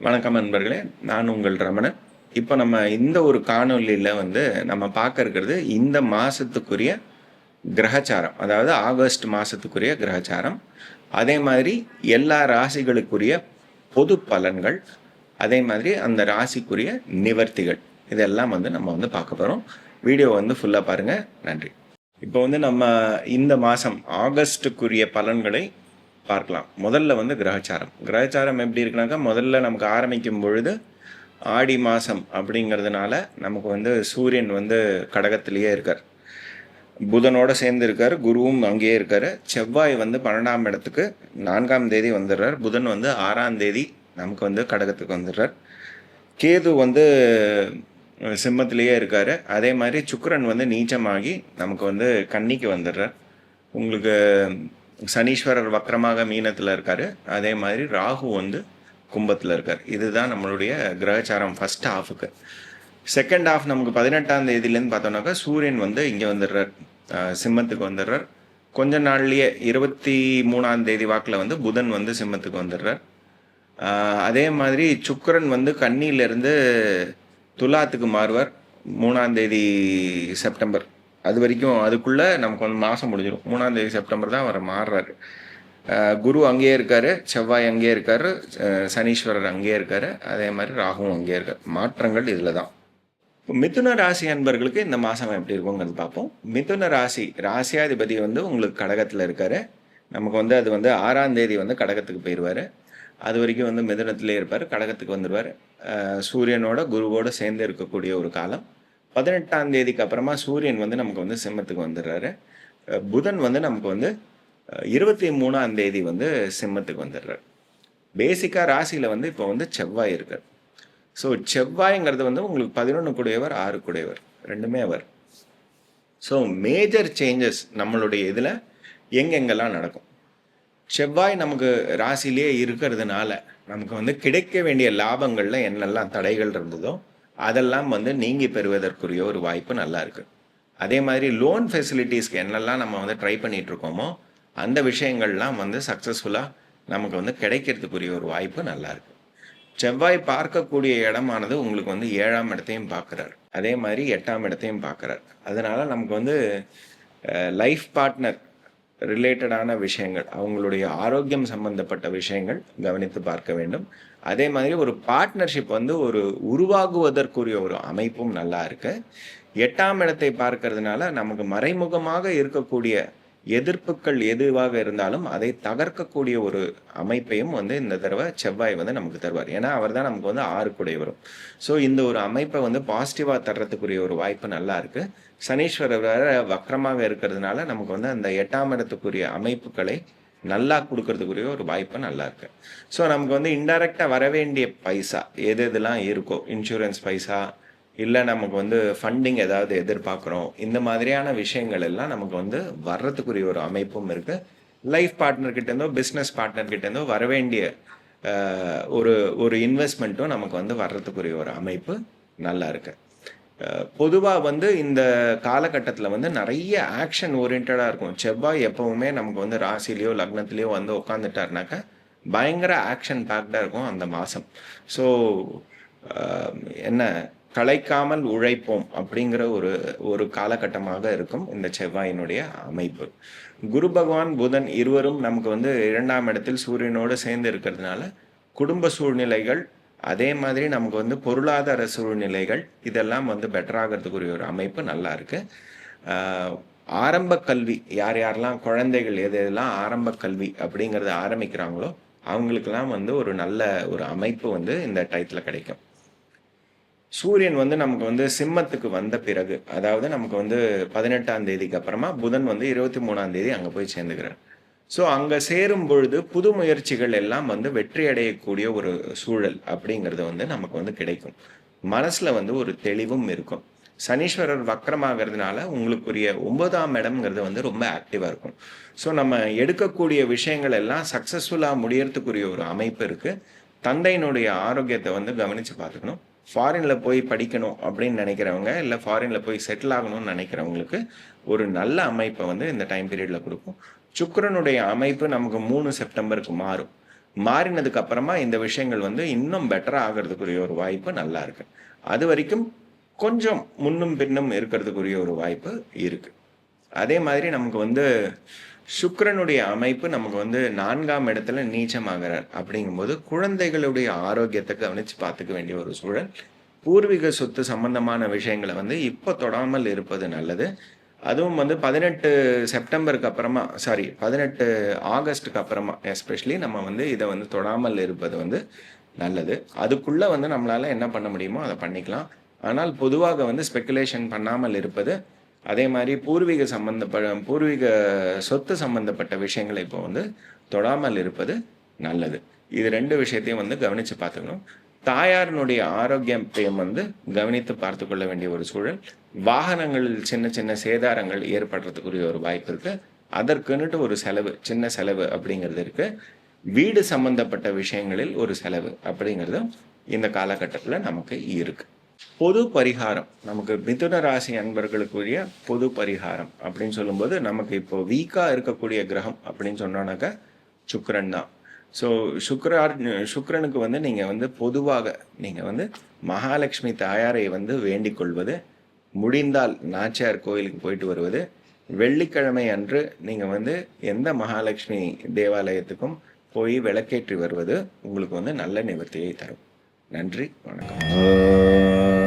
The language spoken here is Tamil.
வணக்கம் நண்பர்களே, நான் உங்கள் ரமணன். இப்போ நம்ம இந்த ஒரு காணொலியில் நம்ம பார்க்க இருக்கிறது இந்த மாதத்துக்குரிய கிரகச்சாரம், அதாவது ஆகஸ்ட் மாதத்துக்குரிய கிரகச்சாரம். அதே மாதிரி எல்லா ராசிகளுக்குரிய பொது பலன்கள், அதே மாதிரி அந்த ராசிக்குரிய நிவர்த்திகள், இதெல்லாம் நம்ம பார்க்க போகிறோம். வீடியோ ஃபுல்லாக பாருங்கள். நன்றி. இப்போ நம்ம இந்த மாதம் ஆகஸ்ட்டுக்குரிய பலன்களை பார்க்கலாம். முதல்ல கிரகச்சாரம் எப்படி இருக்குனாக்கா, முதல்ல நமக்கு ஆரம்பிக்கும் பொழுது ஆடி மாதம் அப்படிங்கிறதுனால நமக்கு சூரியன் கடகத்திலேயே இருக்கார், புதனோடு சேர்ந்து இருக்கார், குருவும் அங்கேயே இருக்கார். செவ்வாய் 12ஆம் இடத்துக்கு 4ஆம் தேதி வந்துடுறார். புதன் 6ஆம் தேதி நமக்கு கடகத்துக்கு வந்துடுறார். கேது சிம்மத்திலேயே இருக்கார். அதே மாதிரி சுக்கிரன் நீச்சமாகி நமக்கு கன்னிக்கு வந்துடுறார். உங்களுக்கு சனீஸ்வரர் வக்கரமாக மீனத்தில் இருக்கார். அதே மாதிரி ராகு கும்பத்தில் இருக்கார். இதுதான் நம்மளுடைய கிரகச்சாரம் ஃபஸ்ட் ஹாஃபுக்கு. செகண்ட் ஹாஃப் நமக்கு 18ஆம் தேதியிலேருந்து பார்த்தோம்னாக்கா சூரியன் இங்கே வந்துடுறார், சிம்மத்துக்கு வந்துடுறார். கொஞ்ச நாள்லேயே 23ஆம் தேதி வாக்கில் புதன் சிம்மத்துக்கு வந்துடுறார். அதே மாதிரி சுக்கிரன் கன்னியிலேருந்து துலாத்துக்கு மாறுவார் 3ஆம் தேதி செப்டம்பர். அது வரைக்கும் அதுக்குள்ளே நமக்கு மாதம் முடிஞ்சிடும். 3ஆம் தேதி செப்டம்பர் தான் அவர் மாறுறாரு. குரு அங்கேயே இருக்கார், செவ்வாய் அங்கேயே இருக்கார், சனீஸ்வரர் அங்கேயே இருக்கார், அதே மாதிரி ராகுவும் அங்கேயே இருக்கார். மாற்றங்கள் இதில் தான். மிதுன ராசி அன்பர்களுக்கு இந்த மாதம் எப்படி இருக்குங்கிறது பார்ப்போம். மிதுன ராசியாதிபதி உங்களுக்கு கடகத்தில் இருக்கார். நமக்கு அது 6ஆம் தேதி கடகத்துக்கு போயிடுவார். அது வரைக்கும் மிதுனத்திலே இருப்பார், கடகத்துக்கு வந்துடுவார். சூரியனோட குருவோடு சேர்ந்து இருக்கக்கூடிய ஒரு காலம். 18ஆம் தேதிக்கு அப்புறமா சூரியன் நமக்கு சிம்மத்துக்கு வந்துடுறாரு. புதன் நமக்கு 23ஆம் தேதி சிம்மத்துக்கு வந்துடுறாரு. பேசிக்காக ராசியில் இப்போ செவ்வாய் இருக்கார். ஸோ செவ்வாய்ங்கிறது உங்களுக்கு 11 கூடையவர், 6 கூடையவர், ரெண்டுமே அவர். ஸோ மேஜர் சேஞ்சஸ் நம்மளுடைய இதில் எங்கெங்கெல்லாம் நடக்கும். செவ்வாய் நமக்கு ராசியிலே இருக்கிறதுனால நமக்கு கிடைக்க வேண்டிய லாபங்களில் என்னெல்லாம் தடைகள் இருந்ததோ அதெல்லாம் நீங்கி பெறுவதற்குரிய ஒரு வாய்ப்பு நல்லா இருக்குது. அதே மாதிரி லோன் ஃபெசிலிட்டிஸ்க்கு என்னெல்லாம் நம்ம ட்ரை பண்ணிகிட்ருக்கோமோ அந்த விஷயங்கள்லாம் சக்ஸஸ்ஃபுல்லாக நமக்கு கிடைக்கிறதுக்குரிய ஒரு வாய்ப்பு நல்லா இருக்குது. செவ்வாய் பார்க்கக்கூடிய இடமானது உங்களுக்கு 7ஆம் இடத்தையும் பார்க்குறாரு, அதே மாதிரி 8ஆம் இடத்தையும் பார்க்குறாரு. அதனால் நமக்கு லைஃப் பார்ட்னர் ரிலேட்டடான விஷயங்கள், அவங்களுடைய ஆரோக்கியம் சம்பந்தப்பட்ட விஷயங்கள் கவனித்து பார்க்க வேண்டும். அதே மாதிரி ஒரு பார்ட்னர்ஷிப் ஒரு உருவாகுவதற்குரிய ஒரு அமைப்பும் நல்லா இருக்கு. 8ஆம் இடத்தை பார்க்கறதுனால நமக்கு மறைமுகமாக இருக்கக்கூடிய எதிர்ப்புகள் எதுவாக இருந்தாலும் அதை தகர்க்கக்கூடிய ஒரு அமைப்பையும் இந்த தடவை செவ்வாய் நமக்கு தருவார். ஏன்னா அவர் தான் நமக்கு 6 கூடை வரும். ஸோ இந்த ஒரு அமைப்பை பாசிட்டிவாக தர்றதுக்குரிய ஒரு வாய்ப்பு நல்லா இருக்கு. சனீஸ்வரர் வேற வக்கரமாக இருக்கிறதுனால நமக்கு அந்த 8ஆம் இடத்துக்குரிய அமைப்புகளை நல்லா கொடுக்கறதுக்குரிய ஒரு வாய்ப்பு நல்லா இருக்கு. ஸோ நமக்கு இன்டைரக்டாக வர வேண்டிய பைசா எதெல்லாம் இருக்கோ, இன்சூரன்ஸ் பைசா, இல்லை நமக்கு ஃபண்டிங் ஏதாவது எதிர்பார்க்குறோம், இந்த மாதிரியான விஷயங்கள் எல்லாம் நமக்கு வர்றதுக்குரிய ஒரு அமைப்பும் இருக்குது. லைஃப் பார்ட்னர்கிட்டேருந்தோ பிஸ்னஸ் பார்ட்னர்கிட்டேருந்தோ வர வேண்டிய ஒரு இன்வெஸ்ட்மெண்ட்டும் நமக்கு வர்றதுக்குரிய ஒரு அமைப்பு நல்லா இருக்குது. பொதுவாக இந்த காலகட்டத்தில் நிறைய ஆக்ஷன் ஓரியன்டாக இருக்கும். செவ்வாய் எப்போவுமே நமக்கு ராசிலேயோ லக்னத்திலேயோ உட்காந்துட்டாருனாக்கா பயங்கர ஆக்ஷன் பேக்டாக இருக்கும் அந்த மாதம். ஸோ என்ன களைக்காமல் உழைப்போம் அப்படிங்கிற ஒரு காலகட்டமாக இருக்கும் இந்த செவ்வாயினுடைய அமைப்பு. குரு பகவான் புதன் இருவரும் நமக்கு 2ஆம் இடத்தில் சூரியனோடு சேர்ந்து இருக்கிறதுனால குடும்ப சூழ்நிலைகள், அதே மாதிரி நமக்கு பொருளாதார சூழ்நிலைகள் இதெல்லாம் பெட்டராகிறதுக்குரிய ஒரு அமைப்பு நல்லா இருக்கு. ஆரம்ப கல்வி, யாரெல்லாம் குழந்தைகள் எதெல்லாம் ஆரம்ப கல்வி அப்படிங்கிறத ஆரம்பிக்கிறாங்களோ அவங்களுக்கெல்லாம் ஒரு நல்ல ஒரு அமைப்பு இந்த டயத்தில் கிடைக்கும். சூரியன் நமக்கு சிம்மத்துக்கு வந்த பிறகு, அதாவது நமக்கு 18ஆம் தேதிக்கு அப்புறமா புதன் 23ஆம் தேதி அங்கே போய் சேர்ந்துக்கிறார். ஸோ அங்கே சேரும் பொழுது புது முயற்சிகள் எல்லாம் வெற்றி அடையக்கூடிய ஒரு சூழல் அப்படிங்கிறது நமக்கு கிடைக்கும். மனசில் ஒரு தெளிவும் இருக்கும். சனீஸ்வரர் வக்கரமாகிறதுனால உங்களுக்குரிய 9ஆம் இடம்ங்கிறது ரொம்ப ஆக்டிவாக இருக்கும். ஸோ நம்ம எடுக்கக்கூடிய விஷயங்கள் எல்லாம் சக்ஸஸ்ஃபுல்லாக முடியறதுக்குரிய ஒரு அமைப்பு இருக்குது. தந்தையினுடைய ஆரோக்கியத்தை கவனித்து பார்த்துக்கணும். ஃபாரினில் போய் படிக்கணும் அப்படின்னு நினைக்கிறவங்க, இல்லை ஃபாரினில் போய் செட்டில் ஆகணும்னு நினைக்கிறவங்களுக்கு ஒரு நல்ல அமைப்பை இந்த டைம் பீரியடில் கொடுக்கும். சுக்கிரனுடைய அமைப்பு நமக்கு 3 செப்டம்பருக்கு மாறும். மாறினதுக்கு அப்புறமா இந்த விஷயங்கள் வந்து இன்னும் பெட்டராக ஆகிறதுக்குரிய ஒரு வாய்ப்பு நல்லா இருக்கு. அது வரைக்கும் கொஞ்சம் முன்னும் பின்னும் இருக்கிறதுக்குரிய ஒரு வாய்ப்பு இருக்கு. அதே மாதிரி நமக்கு வந்து சுக்கிரனுடைய அமைப்பு நமக்கு வந்து 4ஆம் இடத்துல நீச்சமாகிறார். அப்படிங்கும்போது குழந்தைகளுடைய ஆரோக்கியத்தை கவனிச்சு பார்த்துக்க வேண்டிய ஒரு சூழல். பூர்வீக சொத்து சம்பந்தமான விஷயங்கள வந்து இப்ப தொடாமல் இருப்பது நல்லது. அதுவும் வந்து 18 செப்டம்பருக்கு அப்புறமா 18 ஆகஸ்ட்டுக்கு அப்புறமா எஸ்பெஷலி நம்ம வந்து இத வந்து தொடாமல் இருப்பது வந்து நல்லது. அதுக்குள்ள வந்து நம்மளால என்ன பண்ண முடியுமோ அத பண்ணிக்கலாம். ஆனால் பொதுவாக வந்து ஸ்பெகுலேஷன் பண்ணாமல் இருப்பது, அதே மாரி பூர்வீக சொத்து சம்பந்தப்பட்ட விஷயங்கள இப்போ வந்து தொடாமல் இருப்பது நல்லது. இது 2 விஷயத்தையும் வந்து கவனிச்சு பார்த்துக்கணும். தாயாரினுடைய ஆரோக்கியத்தையும் வந்து கவனித்து பார்த்துக் கொள்ள வேண்டிய ஒரு சூழல். வாகனங்களில் சின்ன சின்ன சேதாரங்கள் ஏற்படுறதுக்குரிய ஒரு வாய்ப்பு இருக்கு. அதற்குன்னுட்டு ஒரு செலவு, சின்ன செலவு அப்படிங்கிறது இருக்கு. வீடு சம்பந்தப்பட்ட விஷயங்களில் ஒரு செலவு அப்படிங்கிறதும் இந்த காலகட்டத்துல நமக்கு இருக்கு. பொது பரிகாரம், நமக்கு மிதுன ராசி அன்பர்களுக்குரிய பொது பரிகாரம் அப்படின்னு சொல்லும்போது, நமக்கு இப்போ வீக்கா இருக்கக்கூடிய கிரகம் அப்படின்னு சொன்னோம்னாக்கா சுக்கிரன் தான். ஸோ சுக்கிரனுக்கு வந்து நீங்க வந்து பொதுவாக நீங்க வந்து மகாலட்சுமி தாயாரை வந்து வேண்டிக் கொள்வது, முடிந்தால் நாச்சியார் கோயிலுக்கு போயிட்டு வருவது, வெள்ளிக்கிழமை அன்று நீங்க வந்து எந்த மகாலட்சுமி தேவாலயத்துக்கும் போய் விளக்கேற்றி வருவது உங்களுக்கு வந்து நல்ல நிவர்த்தியை தரும். நன்றி, வணக்கம்.